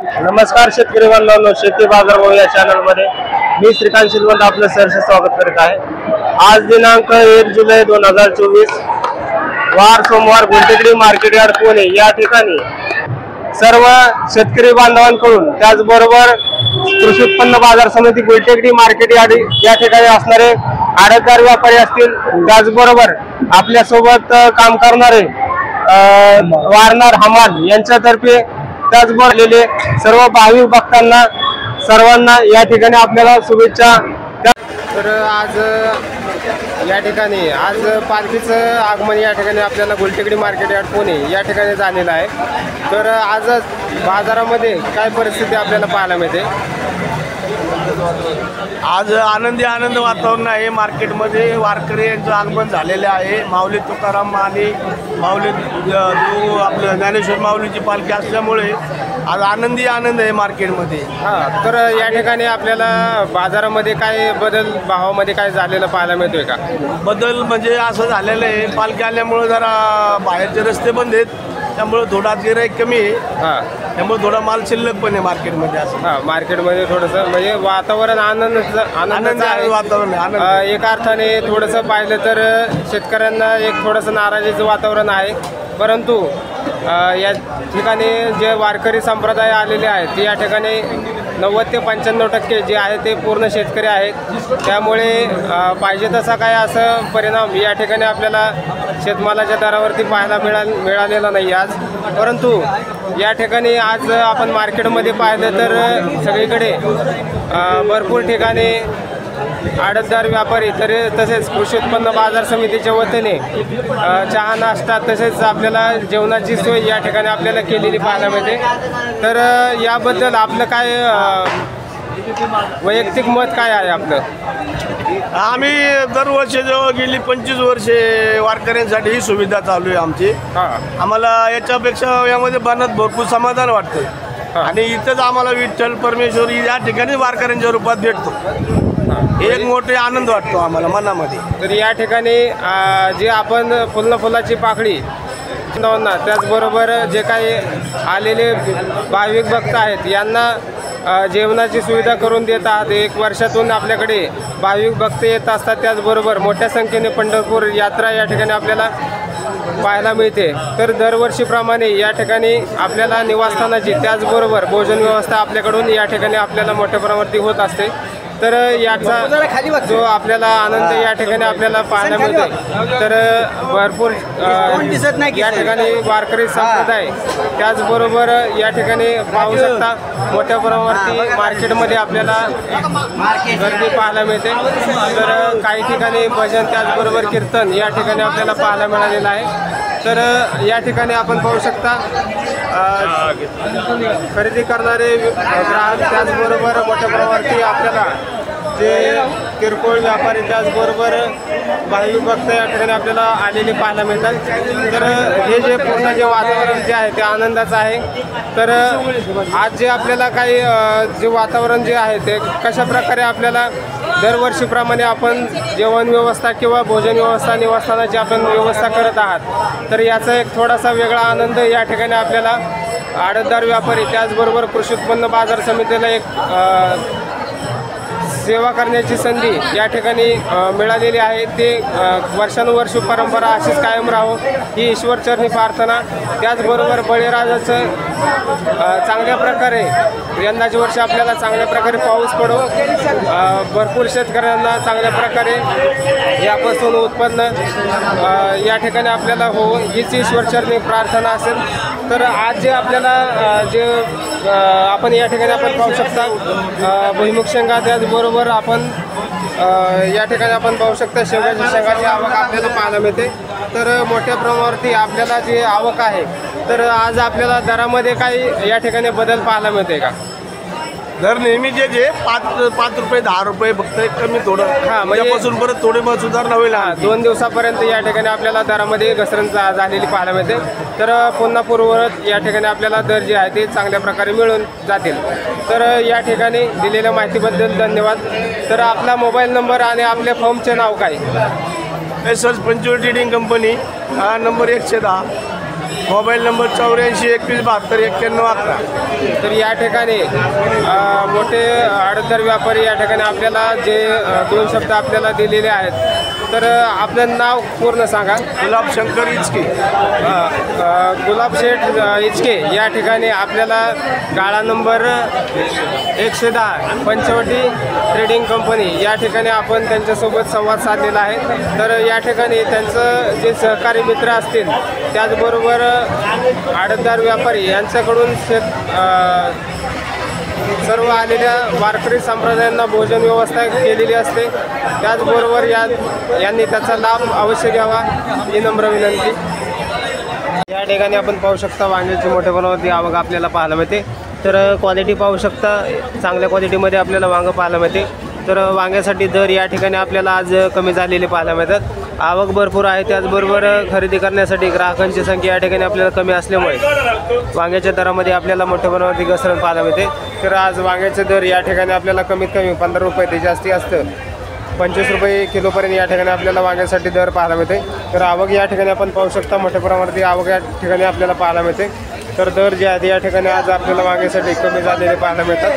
नमस्कार शेतकरी बांधवांनो, शेती बाजार भाव या चॅनल मध्ये मी श्रीकांत शिलवंत आपलं सहर्ष स्वागत करीत आहे। आज दिनांक 1 जुलै 2024 वार सोमवार गुलटेकडी मार्केट यार्ड पुणे या ठिकाणी सर्व शेतकरी बांधवांकडून त्याचबरोबर कृषी उत्पन्न बाजार समिती गुलटेकडी मार्केट यार्ड या ठिकाणी असणारे आडतदार व्यापारी असतील, त्याचबरोबर आपल्या सोबत काम करणारे वारणार हमाल यांच्यातर्फे त्याचबरोबर सर्व भाविक भक्तांना सर्वांना या ठिकाणी आपल्याला शुभेच्छा। तर आज या ठिकाणी आज पालखीचं आगमन या ठिकाणी आपल्याला गुलटेकडी मार्केट यार्ड पुणे या ठिकाणी झालेलं आहे। तर आज बाजारामध्ये काय परिस्थिती आपल्याला पाहायला मिळते? आज आनंद वातावरण आहे। मार्केटमध्ये वारकरी यांचं आगमन झालेले आहे। माऊली तुकाराम आणि माऊली आपलं ज्ञानेश्वर माऊलीची पालखी असल्यामुळे आज आनंद आहे मार्केटमध्ये। तर या ठिकाणी आपल्याला बाजारामध्ये काय बदल भावामध्ये काय झालेलं पाहायला मिळतोय का? बदल म्हणजे असं झालेलं आहे, पालखी आल्यामुळे जरा बाहेरचे रस्ते बंद आहेत, त्यामुळे थोडा गिराईक कमी आहे। त्यामुळे थोडा माल शिल्लक पण आहे मार्केटमध्ये। असं मार्केटमध्ये थोडंसं म्हणजे वातावरण आनंदाचं आहे वातावरण। एका अर्थाने थोडंसं पाहिलं तर शेतकऱ्यांना एक थोडंसं नाराजीचं वातावरण आहे, परंतु या ठिकाणी जे वारकरी संप्रदाय आलेले आहेत या ठिकाणी 90 ते 95% जे आहे ते पूर्ण शेतकरी आहेत। त्यामुळे पाहिजे तसा काय असं परिणाम या ठिकाणी आपल्याला शेतमालाच्या दरावरती पाहायला मिळालेला नाही आज। परंतु या ठिकाणी आज आपण मार्केटमध्ये पाहिलं तर सगळीकडे भरपूर ठिकाणी आडतदार व्यापारी तसेच कृषी उत्पन्न बाजार समितीच्या वतीने चहा नाश्ता तसेच आपल्याला जेवणाची सोय या ठिकाणी आपल्याला केलेली पाहायला मिळते। तर याबद्दल आपलं काय वैयक्तिक मत काय आहे आपलं? आम्ही दरवर्षी जवळ गेली 25 वर्षे वारकऱ्यांसाठी ही सुविधा चालू आहे आमची। आम्हाला याच्यापेक्षा यामध्ये बनत भरपूर समाधान वाटतं आणि इथंच आम्हाला विठ्ठल परमेश्वर या ठिकाणी वारकऱ्यांच्या रूपात भेटतो। एक मोठे आनंद वाटतो आम्हाला मनामध्ये। तर या ठिकाणी जे आपण फुलाची पाकळी त्याचबरोबर जे काही आलेले भाविक भक्त आहेत यांना जेवणाची सुविधा करून देत आहात। एक वर्षातून आपल्याकडे भाविक भक्त येत असतात, त्याचबरोबर मोठ्या संख्येने पंढरपूर यात्रा या ठिकाणी आपल्याला पाहायला मिळते। तर दरवर्षीप्रमाणे या ठिकाणी आपल्याला निवासस्थानाची त्याचबरोबर भोजन व्यवस्था आपल्याकडून या ठिकाणी आपल्याला मोठ्या प्रमाणावरती होत असते। तर याचा जो आपल्याला आनंद या ठिकाणी आपल्याला पाहायला मिळतो। तर भरपूर या ठिकाणी वारकरी संप्रदाय त्याचबरोबर या ठिकाणी पाहू शकता मोठ्या प्रमाणावरती मार्केटमध्ये आपल्याला गर्दी पाहायला मिळते। तर काही ठिकाणी भजन त्याचबरोबर कीर्तन या ठिकाणी आपल्याला पाहायला मिळालेलं आहे। तर या ठिकाणी आपण पाहू शकता खरेदी करणारे ग्राहक त्याचबरोबर मोठ्या प्रमाणावरती आपल्याला जे किरकोळ व्यापारी त्याचबरोबर भाविक भक्त या ठिकाणी आपल्याला आलेले पाहायला मिळतात। तर हे जे पूर्ण जे वातावरण जे आहे ते आनंदाचं आहे। तर आज जे आपल्याला काही जे वातावरण जे आहे ते कशा प्रकारे आपल्याला दरवर्षीप्रमाणे आपण जेवण व्यवस्था किंवा भोजन व्यवस्था निवासस्थानाची आपण व्यवस्था करत आहात, तर याचा एक थोडासा वेगळा आनंद या ठिकाणी आपल्याला आडतदार व्यापारी त्याचबरोबर कृषी उत्पन्न बाजार समितीला एक सेवा करण्याची संधी या ठिकाणी मिळालेली आहे। ते वर्षानुवर्ष परंपरा अशीच कायम राहो ही ईश्वरचरणी प्रार्थना। त्याचबरोबर बळीराजाचं चांगल्या प्रकारे यंदाच्या वर्षी आपल्याला चांगल्या प्रकारे पाऊस पडो, भरपूर शेतकऱ्यांना चांगल्या प्रकारे यापासून उत्पन्न या ठिकाणी आपल्याला हो हीच ईश्वरचरणी प्रार्थना असेल। तर आज जे आपल्याला जे आपण या ठिकाणी आपण पाहू शकता भुईमुग शेंगा त्याचबरोबर आपण या ठिकाणी आपण पाहू शकता शेंगाची आवक आपल्याला पाहायला मिळते। तर मोठ्या प्रमाणावरती आपल्याला जी आवक आहे तर आज आपल्याला दरामध्ये काही या ठिकाणी बदल पाहायला मिळते का? दर नेहमीचे जे 5 रुपये 10 रुपये फक्त कमी थोडं म्हणजे परत थोडे मग सुधारणा होईल। 2 दिवसापर्यंत या ठिकाणी आपल्याला दरामध्ये घसरण झालेली पाहायला मिळते। तर पुन्हा पूर्ववत या ठिकाणी आपल्याला दर जे आहे ते चांगल्या प्रकारे मिळून जातील। तर या ठिकाणी दिलेल्या माहितीबद्दल धन्यवाद। तर आपला मोबाईल नंबर आणि आपल्या फर्मचे नाव काय? एसर्स Panchavati trading company, number 110। Mobile number 84 21 72 91 11. तर या ठिकाणी मोठे आडतदार व्यापारी या ठिकाणी आपल्याला जे 2 शब्द आपल्याला दिलेले आहेत. तर आपलं नाव पूर्ण सांगा. गुलाब शंकर इचके. गुलाब शेठ इचके या ठिकाणी आपल्याला गाळा नंबर 110 पंचवटी ट्रेडिंग कंपनी या ठिकाणी आपण त्यांच्यासोबत संवाद साधलेला आहे. तर या ठिकाणी त्यांचं जे सहकारी मित्र असतील त्याचबरोबर आडतदार व्यापारी यांच्याकडून सर्व आलेल्या वारकरी संप्रदायांना भोजन व्यवस्था केलेली असते. त्याचबरोबर यांनी त्याचा लाभ अवश्य घ्यावा ही नम्र विनंती. या ठिकाणी आपण पाहू शकता वांग्याची मोठ्या प्रमाणावरती आवक आपल्याला पाहायला मिळते. तर क्वालिटी पाहू शकता, चांगल्या क्वालिटीमध्ये आपल्याला वांगं पाहायला मिळते. तर वांग्यासाठी दर या ठिकाणी आपल्याला आज कमी झालेले पाहायला मिळतात. आवक भरपूर आहे, त्याचबरोबर खरेदी करण्यासाठी ग्राहकांची संख्या या ठिकाणी आपल्याला कमी असल्यामुळे वांग्याच्या दरामध्ये आपल्याला मोठ्या प्रमाणावरती घसरण पाहायला मिळते. तर आज वांग्याचे दर या ठिकाणी आपल्याला कमीत कमी 15 रुपये ते जास्ती असतं 25 रुपये किलोपर्यंत या ठिकाणी आपल्याला वांग्यासाठी दर पाहायला मिळते. तर आवक या ठिकाणी आपण पाहू शकता मोठ्या प्रमाणावरती आवक या ठिकाणी आपल्याला पाहायला मिळते. तर दर जे आहेत या ठिकाणी आज आपल्याला वांग्यासाठी कमी झालेले पाहायला मिळतात.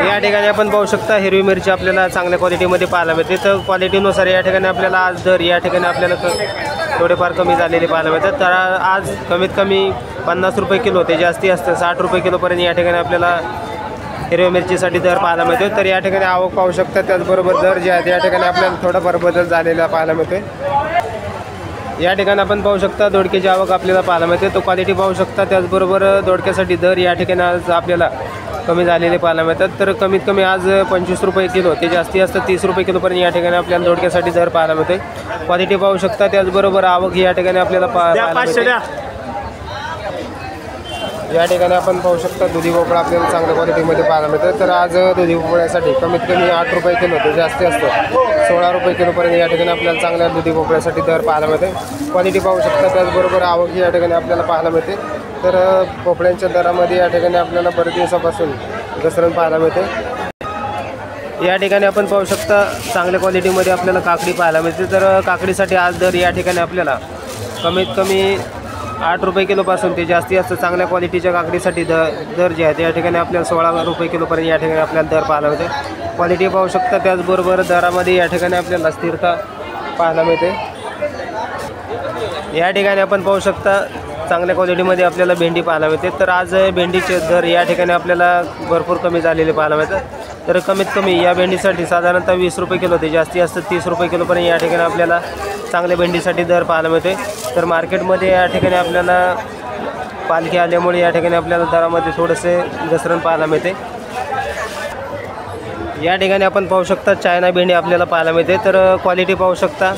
या ठिकाणी आपण पाहू शकता हिरवी मिरची आपल्याला चांगल्या क्वालिटीमध्ये पाहायला मिळते. तर क्वालिटीनुसार या ठिकाणी आपल्याला आज दर या ठिकाणी आपल्याला थोडेफार कमी झालेले पाहायला मिळतात. तर आज कमीत कमी 50 रुपये किलो ते जास्ती असतं 60 रुपये किलोपर्यंत या ठिकाणी आपल्याला हिरव्या मिरचीसाठी दर पाहायला मिळतो. तर या ठिकाणी आवक पाहू शकता, त्याचबरोबर दर जे आहेत या ठिकाणी आपल्याला थोडाफार बदल झालेला पाहायला मिळते. या ठिकाणी आपण पाहू शकता दोडक्याची आवक आपल्याला पाहायला मिळते. तो क्वालिटी पाहू शकता, त्याचबरोबर दोडक्यासाठी दर या ठिकाणी आज आपल्याला कमी झालेले पाहायला मिळतात. तर कमीत कमी आज 25 रुपये किलो ते जास्ती असतं 30 रुपये किलोपर्यंत या ठिकाणी आपल्याला दोडक्यासाठी दर पाहायला मिळते. क्वालिटी पाहू शकता, त्याचबरोबर आवक या ठिकाणी आपल्याला पाहायला मिळते. या ठिकाणी आपण पाहू शकता दुधी भोपळा आपल्याला चांगल्या क्वालिटीमध्ये पाहायला मिळतं. तर आज दुधी भोपळ्यासाठी कमीत कमी 8 रुपये किलो ते जास्ती असतं 16 रुपये किलोपर्यंत या ठिकाणी आपल्याला चांगल्या दुधी भोपळ्यासाठी दर पाहायला मिळते. क्वालिटी पाहू शकता, त्याचबरोबर आवक या ठिकाणी आपल्याला पाहायला मिळते. तर भोपळ्यांच्या दरामध्ये या ठिकाणी आपल्याला बरेच दिवसापासून घसरण पाहायला मिळते. या ठिकाणी आपण पाहू शकता चांगल्या क्वालिटीमध्ये आपल्याला काकडी पाहायला मिळते. तर काकडीसाठी आज दर या ठिकाणी आपल्याला कमीत कमी 8 रुपये किलोपासून ते जास्ती असतं चांगल्या क्वालिटीच्या काकडीसाठी दर जे आहेत या ठिकाणी आपल्याला 16 रुपये किलोपर्यंत या ठिकाणी आपल्याला दर पाहायला मिळते. क्वालिटी पाहू शकता, त्याचबरोबर दरामध्ये या ठिकाणी आपल्याला स्थिरता पाहायला मिळते. या ठिकाणी आपण पाहू शकता चांगल्या क्वालिटीमध्ये आपल्याला भेंडी पाहायला मिळते. तर आज भेंडीचे दर या ठिकाणी आपल्याला भरपूर कमी झालेले पाहायला मिळतात. तर कमीत कमी या भेंडीसाठी साधारणतः 20 रुपये किलो ते जास्ती असतं 30 रुपये किलोपर्यंत या ठिकाणी आपल्याला चांगल्या भेंडीसाठी दर पाहायला मिळते. तर मार्केटमध्ये या ठिकाणी आपल्याला पालखी आल्यामुळे या ठिकाणी आपल्याला दरामध्ये थोडेसे घसरण पाहायला मिळते. या ठिकाणी आपण पाहू शकता चायना भेंडी आपल्याला पाहायला मिळते. तर क्वालिटी पाहू शकता,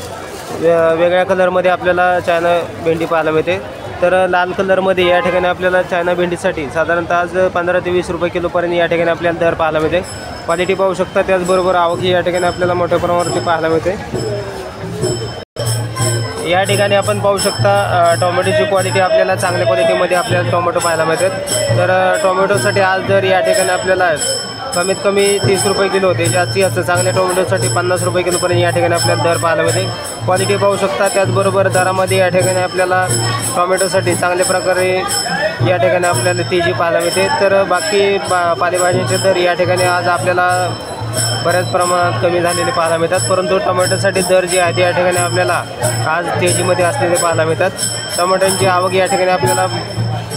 वेगळ्या कलरमध्ये आपल्याला चायना भेंडी पाहायला मिळते. तर लाल कलरमध्ये या ठिकाणी आपल्याला चायना भेंडीसाठी साधारणतः आज 15 ते 20 रुपये किलोपर्यंत या ठिकाणी आपल्याला दर पाहायला मिळते. क्वालिटी पाहू शकता, त्याचबरोबर आवक या ठिकाणी आपल्याला मोठ्या प्रमाणावरती पाहायला मिळते. या ठिकाणी आपण पाहू शकता टोमॅटोची क्वालिटी आपल्याला चांगल्या क्वालिटीमध्ये आपल्याला टोमॅटो पाहायला मिळतात. तर टोमॅटोसाठी आज दर या ठिकाणी आपल्याला कमीत कमी 30 रुपये किलो ते जास्ती असतं चांगल्या टोमॅटोसाठी 50 रुपये किलोपर्यंत या ठिकाणी आपल्याला दर पाहायला मिळते. क्वालिटी पाहू शकता, त्याचबरोबर दरामध्ये या ठिकाणी आपल्याला टोमॅटोसाठी चांगल्या प्रकारे या ठिकाणी आपल्याला तेजी पाहायला मिळते. तर बाकी पालेभाज्यांचे दर या ठिकाणी आज आपल्याला बऱ्याच प्रमाणात कमी झालेले पाहायला मिळतात. परंतु टोमॅटोसाठी दर जे आहेत या ठिकाणी आपल्याला आज तेजीमध्ये असलेले पाहायला मिळतात. टोमॅटोची आवक या ठिकाणी आपल्याला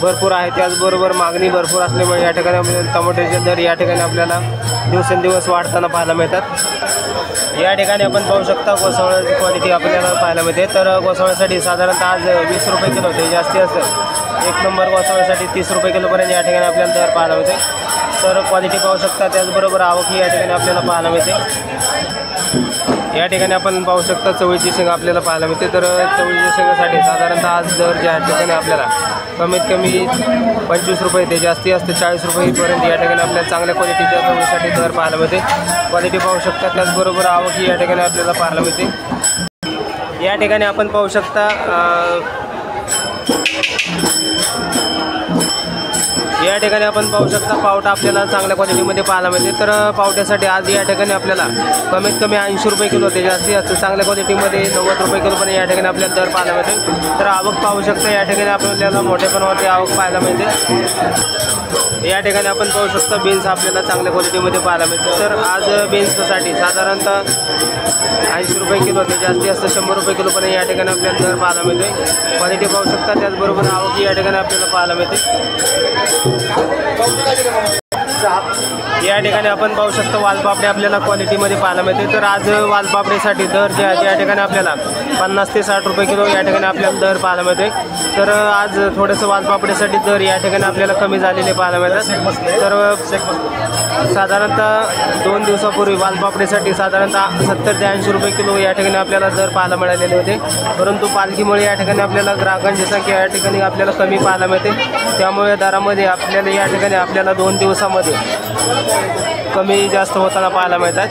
भरपूर आहे, त्याचबरोबर मागणी भरपूर असल्यामुळे या ठिकाणी आपल्याला टोमॅटोचे दर या ठिकाणी आपल्याला दिवसेंदिवस वाढताना पाहायला मिळतात. या ठिकाणी आपण पाहू शकता गोसावळ्याची क्वालिटी आपल्याला पाहायला मिळते. तर गोसावळ्यासाठी साधारणतः आज 20 रुपये किलो ते जास्ती असतं 1 नंबर गोसावळ्यासाठी 30 रुपये किलोपर्यंत या ठिकाणी आपल्याला दर पाहायला मिळते. तर क्वालिटी पाहू शकता, त्याचबरोबर आवक या ठिकाणी आपल्याला पाहायला मिळते. या ठिकाणी आपण पाहू शकता चवळीची शेंगा आपल्याला पाहायला मिळते. तर चवळीच्या शेंगासाठी साधारणतः आज दर ज्या ठिकाणी आपल्याला कमीत कमी 25 रुपये ते जास्ती असते 40 रुपयेपर्यंत या ठिकाणी आपल्याला चांगल्या क्वालिटीच्या चवळीसाठी दर पाहायला मिळते. क्वालिटी पाहू शकता, त्याचबरोबर आवक या ठिकाणी आपल्याला पाहायला मिळते. या ठिकाणी आपण पाहू शकता या ठिकाणी आपण पाहू शकता पावटा आपल्याला चांगल्या क्वालिटीमध्ये पाहायला मिळते. तर पावट्यासाठी आज या ठिकाणी आपल्याला कमीत कमी 80 रुपये किलो ते जास्तीत जास्त चांगल्या क्वालिटीमध्ये 90 रुपये किलो पण या ठिकाणी आपल्याला दर पाहायला मिळते. तर आवक पाहू शकता या ठिकाणी आपल्याला मोठेपणावरती आवक पाहायला मिळते. या ठिकाणी आपण पाहू शकता बीन्स आपल्याला चांगल्या क्वालिटीमध्ये पाहायला मिळते. तर आज बीन्ससाठी साधारणतः 80 रुपये किलो ते जास्तीत जास्त 100 रुपये किलो पण या ठिकाणी आपल्याला दर पाहायला मिळते. क्वालिटी पाहू शकता. त्याचबरोबर आवक या ठिकाणी आपल्याला पाहायला मिळते. या ठिकाणी आपण पाहू शकतो वालपापडी आपल्याला क्वालिटीमध्ये पाहायला मिळते. तर आज वालपापडीसाठी दर जे आहे या ठिकाणी आपल्याला 50 ते 60 रुपये किलो या ठिकाणी आपल्याला दर पाहायला मिळते. तर आज थोडंसं वालपापडीसाठी दर या ठिकाणी आपल्याला कमी झालेले पाहायला मिळतात. तर साधारणतः 2 दिवसापूर्वी वालपापडीसाठी साधारणतः 70 ते 80 रुपये किलो या ठिकाणी आपल्याला दर पाहायला मिळालेले होते. परंतु पालखीमुळे या ठिकाणी आपल्याला ग्राहकांची संख्या या ठिकाणी आपल्याला कमी पाहायला मिळते. त्यामुळे दरामध्ये आपल्याला या ठिकाणी आपल्याला 2 दिवसामध्ये कमी जास्त होताना पाहायला मिळतात.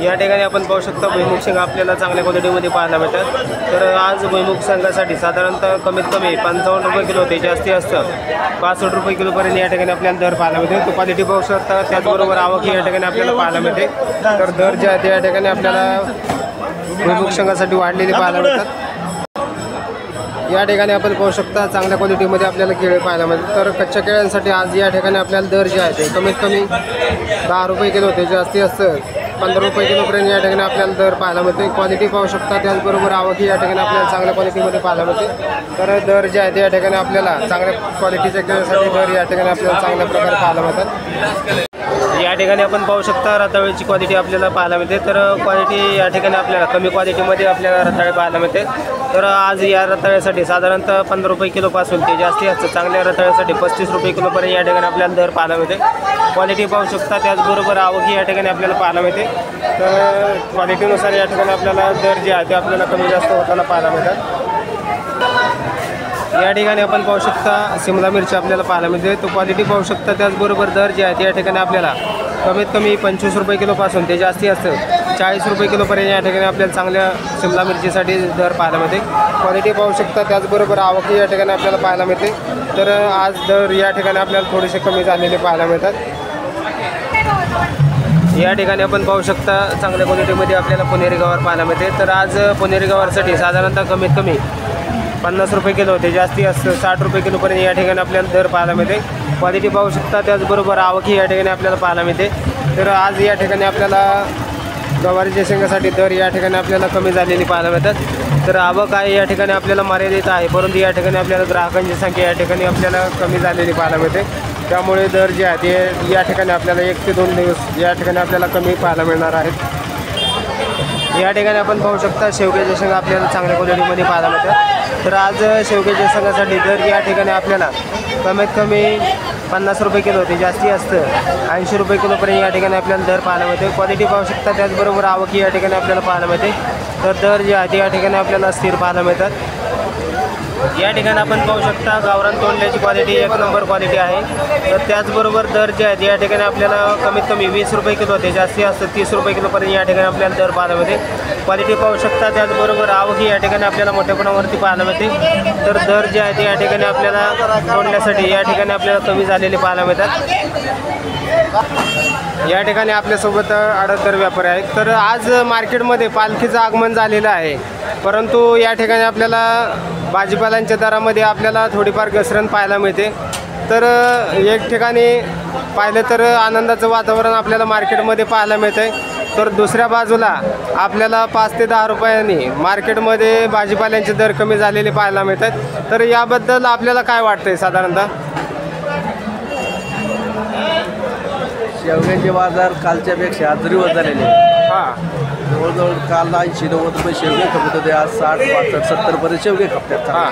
या ठिकाणी आपण पाहू शकता भुईमुग शेंगा आपल्याला चांगल्या क्वालिटीमध्ये पाहायला मिळतात. तर आज भुईमुग शेंगासाठी साधारणतः कमीत कमी 55 रुपये किलो ते जास्तीत जास्त 65 रुपये किलोपर्यंत या ठिकाणी आपल्याला दर पाहायला मिळते. तो क्वालिटी पाहू शकता. त्याचबरोबर आवक या ठिकाणी आपल्याला पाहायला मिळते. तर दर जे आहे ते या ठिकाणी आपल्याला भुईमुग शेंगासाठी वाढलेले पाहायला मिळतात. या ठिकाणी आपण पाहू शकता चांगल्या क्वालिटीमध्ये आपल्याला केळे पाहायला मिळते. तर कच्च्या केळ्यांसाठी आज या ठिकाणी आपल्याला दर जे आहे ते कमीत कमी 10 रुपये किलो ते जास्तीत जास्त 15 रुपये किलोपर्यंत या ठिकाणी आपल्याला दर पाहायला मिळते. क्वालिटी पाहू शकता. त्याचबरोबर आवकी या ठिकाणी आपल्याला चांगल्या क्वालिटीमध्ये पाहायला मिळते. तर दर जे आहे ते या ठिकाणी आपल्याला चांगल्या क्वालिटीच्या केळ्यासाठी दर या ठिकाणी आपल्याला चांगल्या प्रकारे पाहायला मिळतात. या ठिकाणी आपण पाहू शकता रताळ्याची क्वालिटी आपल्याला पाहायला मिळते. तर क्वालिटी या ठिकाणी आपल्याला कमी क्वालिटीमध्ये आपल्याला रताळे पाहायला मिळते. तर आज या रताळ्यासाठी साधारणतः 15 रुपये किलोपासून ते जास्तीत जास्त चांगल्या रताळ्यासाठी 35 रुपये किलोपर्यंत या ठिकाणी आपल्याला दर पाहायला मिळते. क्वालिटी पाहू शकता. त्याचबरोबर आवकी या ठिकाणी आपल्याला पाहायला मिळते. तर क्वालिटीनुसार या ठिकाणी आपल्याला दर जे आहे ते आपल्याला कमी जास्त होताना पाहायला मिळतात. या ठिकाणी आपण पाहू शकता शिमला मिरची आपल्याला पाहायला मिळते. तो क्वालिटी पाहू शकता. त्याचबरोबर दर जे आहे ते या ठिकाणी आपल्याला कमीत कमी 25 रुपये किलोपासून ते जास्तीत जास्त 40 रुपये किलोपर्यंत या ठिकाणी आपल्याला चांगल्या शिमला मिरचीसाठी दर पाहायला मिळते. क्वालिटी पाहू शकता. त्याचबरोबर आवकी या ठिकाणी आपल्याला पाहायला मिळते. तर आज दर या ठिकाणी आपल्याला थोडेसे कमी झालेले पाहायला मिळतात. या ठिकाणी आपण पाहू शकता चांगल्या क्वालिटीमध्ये आपल्याला पुणेरी गवार पाहायला मिळते. तर आज पुणेरी गवारसाठी साधारणतः कमीत कमी 50 रुपये किलो ते जास्तीत जास्त 60 रुपये किलोपर्यंत या ठिकाणी आपल्याला दर पाहायला मिळते. क्वालिटी पाहू शकता. त्याचबरोबर आवकी या ठिकाणी आपल्याला पाहायला मिळते. तर आज या ठिकाणी आपल्याला गवारीच्या शेंगासाठी दर या ठिकाणी आपल्याला कमी झालेली पाहायला मिळतात. तर आवक आहे या ठिकाणी आपल्याला मर्यादित आहे. परंतु या ठिकाणी आपल्याला ग्राहकांची संख्या या ठिकाणी आपल्याला कमी झालेली पाहायला मिळते. त्यामुळे दर जे आहे ते या ठिकाणी आपल्याला 1 ते 2 दिवस या ठिकाणी आपल्याला कमी पाहायला मिळणार आहेत. या ठिकाणी आपण पाहू शकता शेवग्याच्या शेंगा आपल्याला चांगल्या क्वालिटीमध्ये पाहायला मिळतात. तर आज शेवग्याच्या शेंगासाठी दर या ठिकाणी आपल्याला कमीत कमी 50 रुपये किलो ते जास्तीत जास्त 80 रुपये किलोपर्यंत या ठिकाणी आपल्याला दर पाहायला मिळते. क्वालिटी पाहू शकता. त्याचबरोबर आवकी या ठिकाणी आपल्याला पाहायला मिळते. तर दर जे आहे ते या ठिकाणी आपल्याला स्थिर पाहायला मिळतात. या ठिकाणी आपण पाहू शकता गावरान तोंडल्याची क्वालिटी 1 नंबर क्वालिटी आहे. तर त्याचबरोबर दर जे आहेत या ठिकाणी आपल्याला कमीत कमी 20 रुपये किलो ते जास्तीत जास्त 30 रुपये किलोपर्यंत या ठिकाणी आपल्याला दर पाहायला मिळते. क्वालिटी पाहू शकता. त्याचबरोबर आवकी या ठिकाणी आपल्याला मोठ्यापणावरती पाहायला मिळते. तर दर जे आहेत या ठिकाणी आपल्याला तोंडल्यासाठी या ठिकाणी आपल्याला कमी झालेले पाहायला मिळतात. या ठिकाणी आपल्यासोबत आडतदार व्यापारी आहेत. तर आज मार्केटमध्ये पालखीचं आगमन झालेलं आहे. परंतु या ठिकाणी आपल्याला भाजीपाल्यांच्या दरामध्ये आपल्याला थोडीफार घसरण पाहायला मिळते. तर एक ठिकाणी पाहिलं तर आनंदाचं वातावरण आपल्याला मार्केटमध्ये पाहायला मिळतं आहे. तर दुसऱ्या बाजूला आपल्याला 5 ते 10 रुपयांनी मार्केटमध्ये भाजीपाल्यांचे दर कमी झालेले पाहायला मिळतात. तर याबद्दल आपल्याला काय वाटतं आहे साधारणतः? शेवग्याचे बाजार कालच्यापेक्षा आज रिवर्स झालेले. हां, जवळजवळ काल 80-90 रुपये शेवगे खपत होते. आज 60-65-70 पर्यंत शेवगे खपतात. हां,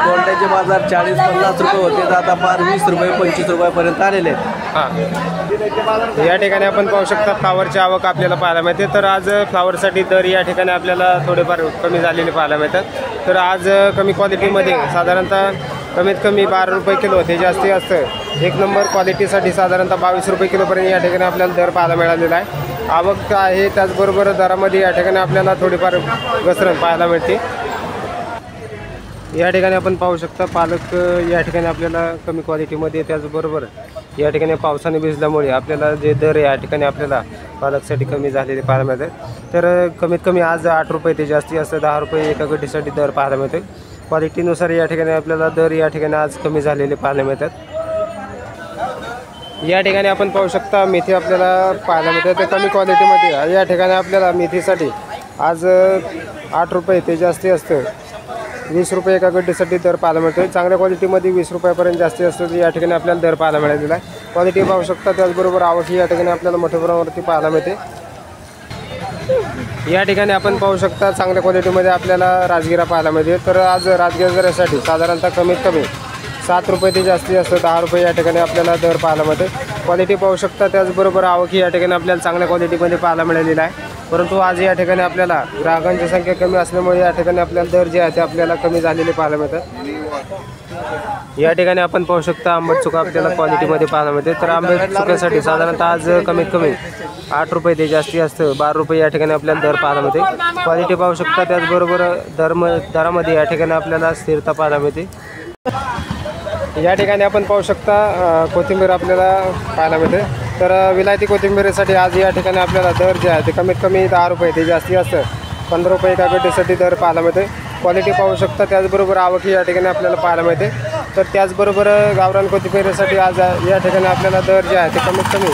तोंड्याचे बाजार 40-50 रुपये होते. तर आता फार 20 रुपये 25 रुपयापर्यंत आलेले आहेत. हां. या ठिकाणी आपण पाहू शकता फ्लावरची आवक आपल्याला पाहायला मिळते. तर आज फ्लावरसाठी दर या ठिकाणी आपल्याला थोडेफार कमी झालेले पाहायला मिळतात. तर आज कमी क्वालिटीमध्ये साधारणतः कमीत कमी 12 रुपये किलो ते जास्तीत जास्त 1 नंबर क्वालिटीसाठी साधारणतः 22 रुपये किलोपर्यंत या ठिकाणी आपल्याला दर पाहायला मिळालेला आहे. आवक आहे. त्याचबरोबर दरामध्ये या ठिकाणी आपल्याला थोडीफार घसरण पाहायला मिळते. या ठिकाणी आपण पाहू शकता पालक या ठिकाणी आपल्याला कमी क्वालिटीमध्ये, त्याचबरोबर या ठिकाणी पावसाने भिजल्यामुळे आपल्याला जे दर या ठिकाणी आपल्याला पालकसाठी कमी झालेले पाहायला मिळते. तर कमीत कमी आज 8 रुपये ते जास्ती असतं 10 रुपये एका गड्डीसाठी दर पाहायला मिळते. क्वालिटीनुसार या ठिकाणी आपल्याला दर या ठिकाणी आज कमी झालेले पाहायला मिळतात. या ठिकाणी आपण पाहू शकता मेथी आपल्याला पाहायला मिळते. तर कमी क्वालिटीमध्ये या ठिकाणी आपल्याला मेथीसाठी आज 8 रुपये ते जास्ती असतं 20 रुपये एका गड्डीसाठी दर पाहायला मिळतो. चांगल्या क्वालिटीमध्ये 20 रुपयापर्यंत जास्ती असतं तर या ठिकाणी आपल्याला दर पाहायला मिळालेला आहे. क्वालिटी पाहू शकता. त्याचबरोबर आवक या ठिकाणी आपल्याला मोठ्या प्रमाणावरती पाहायला मिळते. या ठिकाणी आपण पाहू शकता चांगल्या क्वालिटीमध्ये आपल्याला राजगिरा पाहायला मिळते. तर आज राजगिरासाठी साधारणतः कमीत कमी 7 रुपये ते जास्ती असतं 10 रुपये या ठिकाणी आपल्याला दर पाहायला मिळते. क्वालिटी पाहू शकता. त्याचबरोबर आवक या ठिकाणी आपल्याला चांगल्या क्वालिटीमध्ये पाहायला मिळालेला आहे. परंतु आज या ठिकाणी आपल्याला ग्राहकांची संख्या कमी असल्यामुळे या ठिकाणी आपल्याला दर जे आहे ते आपल्याला कमी झालेले पाहायला मिळतात. या ठिकाणी आपण पाहू शकता आंबट चुका आपल्याला क्वालिटीमध्ये पाहायला मिळते. तर आंबट चुक्यासाठी साधारणतः आज कमीत कमी 8 रुपये ते जास्ती असतं 12 रुपये या ठिकाणी आपल्याला दर पाहायला मिळते. क्वालिटी पाहू शकता. त्याचबरोबर दरामध्ये या ठिकाणी आपल्याला स्थिरता पाहायला मिळते. या ठिकाणी आपण पाहू शकता कोथिंबीर आपल्याला पाहायला मिळते. तर विलायती कोथिंबीरीसाठी आज या ठिकाणी आपल्याला दर जे आहे ते कमीत कमी 10 रुपये ते जास्ती असतं 15 रुपये एका गड्डीसाठी दर पाहायला मिळते. क्वालिटी पाहू शकता. त्याचबरोबर आवक या ठिकाणी आपल्याला पाहायला मिळते. तर त्याचबरोबर गावरान कोथिंबीरीसाठी आज या ठिकाणी आपल्याला दर जे आहे ते कमीत कमी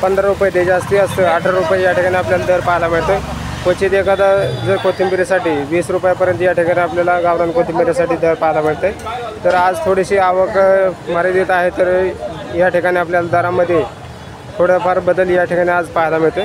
15 रुपये ते जास्ती असतं 18 रुपये या ठिकाणी आपल्याला दर पाहायला मिळतो. क्वचित एखादा जर कोथिंबीरीसाठी 20 रुपयापर्यंत या ठिकाणी आपल्याला गावरान कोथिंबीरीसाठी दर पाहायला मिळते. तर आज थोडीशी आवक मर्यादित आहे तर या ठिकाणी आपल्याला दरामध्ये थोडाफार बदल या ठिकाणी आज पाहायला मिळते.